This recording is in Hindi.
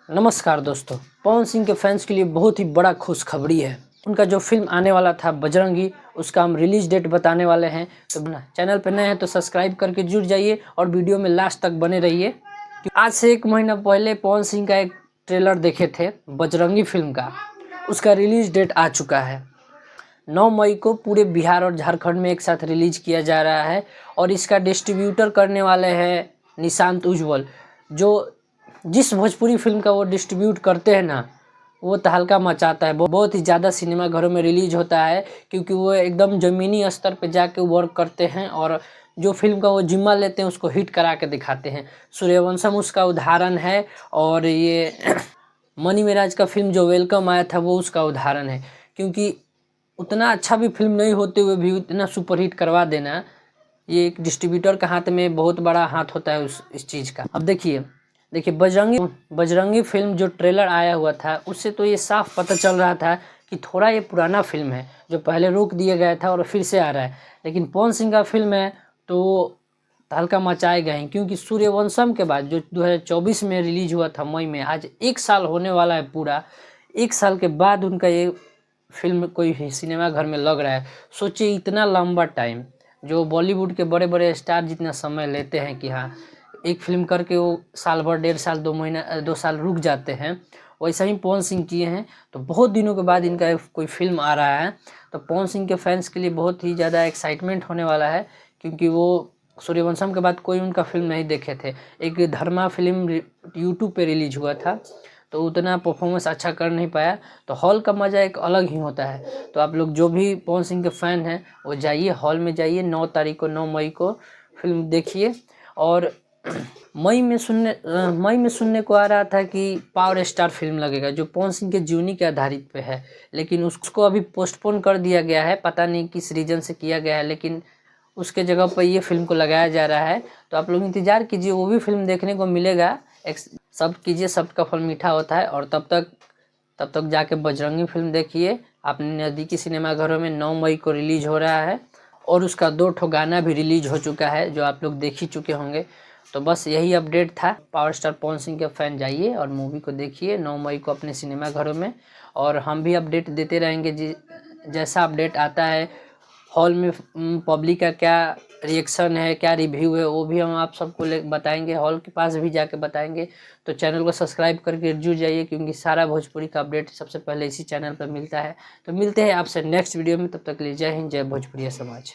नमस्कार दोस्तों, पवन सिंह के फैंस के लिए बहुत ही बड़ा खुशखबरी है। उनका जो फिल्म आने वाला था बजरंगी, उसका हम रिलीज डेट बताने वाले हैं। तो चैनल पर नए हैं तो सब्सक्राइब करके जुड़ जाइए और वीडियो में लास्ट तक बने रहिए। आज से 1 महीना पहले पवन सिंह का एक ट्रेलर देखे थे बजरंगी फिल्म का, उसका रिलीज डेट आ चुका है। 9 मई को पूरे बिहार और झारखंड में एक साथ रिलीज किया जा रहा है और इसका डिस्ट्रीब्यूटर करने वाले हैं निशांत उज्ज्वल, जो जिस भोजपुरी फिल्म का वो डिस्ट्रीब्यूट करते हैं ना, वो तहलका मचाता है। बहुत ही ज़्यादा सिनेमा घरों में रिलीज होता है, क्योंकि वो एकदम ज़मीनी स्तर पे जाके वर्क करते हैं और जो फिल्म का वो जिम्मा लेते हैं उसको हिट करा के दिखाते हैं। सूर्यवंशम उसका उदाहरण है और ये मनी मिराज का फिल्म जो वेलकम आया था वो उसका उदाहरण है। क्योंकि उतना अच्छा भी फिल्म नहीं होते हुए भी इतना सुपरहिट करवा देना, ये एक डिस्ट्रीब्यूटर का हाथ में बहुत बड़ा हाथ होता है इस चीज़ का। अब देखिए बजरंगी फिल्म जो ट्रेलर आया हुआ था, उससे तो ये साफ पता चल रहा था कि थोड़ा ये पुराना फिल्म है, जो पहले रोक दिया गया था और फिर से आ रहा है। लेकिन पवन सिंह का फिल्म है तो तहलका मचाए गए हैं, क्योंकि सूर्यवंशम के बाद जो 2024 में रिलीज हुआ था मई में, आज 1 साल होने वाला है पूरा। 1 साल के बाद उनका ये फिल्म कोई सिनेमा घर में लग रहा है। सोचिए, इतना लंबा टाइम, जो बॉलीवुड के बड़े बड़े स्टार जितना समय लेते हैं कि हाँ एक फिल्म करके वो साल भर, 1.5 साल, 2 महीना, 2 साल रुक जाते हैं, वैसा ही पवन सिंह किए हैं। तो बहुत दिनों के बाद इनका कोई फिल्म आ रहा है, तो पवन सिंह के फैंस के लिए बहुत ही ज़्यादा एक्साइटमेंट होने वाला है, क्योंकि वो सूर्यवंशम के बाद कोई उनका फिल्म नहीं देखे थे। एक धर्मा फिल्म यूट्यूब पे रिलीज हुआ था, तो उतना परफॉर्मेंस अच्छा कर नहीं पाया। तो हॉल का मज़ा एक अलग ही होता है। तो आप लोग जो भी पवन सिंह के फ़ैन हैं वो जाइए, हॉल में जाइए। 9 मई को फिल्म देखिए। और मई में सुनने को आ रहा था कि पावर स्टार फिल्म लगेगा, जो पवन सिंह के जीवनी के आधारित पे है, लेकिन उसको अभी पोस्टपोन कर दिया गया है। पता नहीं किस रीज़न से किया गया है, लेकिन उसके जगह पर ये फिल्म को लगाया जा रहा है। तो आप लोग इंतज़ार कीजिए, वो भी फिल्म देखने को मिलेगा। सब कीजिए, सबका फल मीठा होता है। और तब तक जाके बजरंगी फिल्म देखिए अपने नज़दीकी सिनेमा घरों में। 9 मई को रिलीज हो रहा है और उसका 2 ठो गाना भी रिलीज हो चुका है, जो आप लोग देख ही चुके होंगे। तो बस यही अपडेट था। पावर स्टार पवन सिंह के फैन जाइए और मूवी को देखिए 9 मई को अपने सिनेमा घरों में। और हम भी अपडेट देते रहेंगे, जैसा अपडेट आता है हॉल में पब्लिक का क्या रिएक्शन है, क्या रिव्यू है, वो भी हम आप सबको बताएंगे, हॉल के पास भी जाके बताएंगे। तो चैनल को सब्सक्राइब करके जुड़ जाइए, क्योंकि सारा भोजपुरी का अपडेट सबसे पहले इसी चैनल पर मिलता है। तो मिलते हैं आपसे नेक्स्ट वीडियो में, तब तक के लिए जय हिंद, जय भोजपुरी समाज।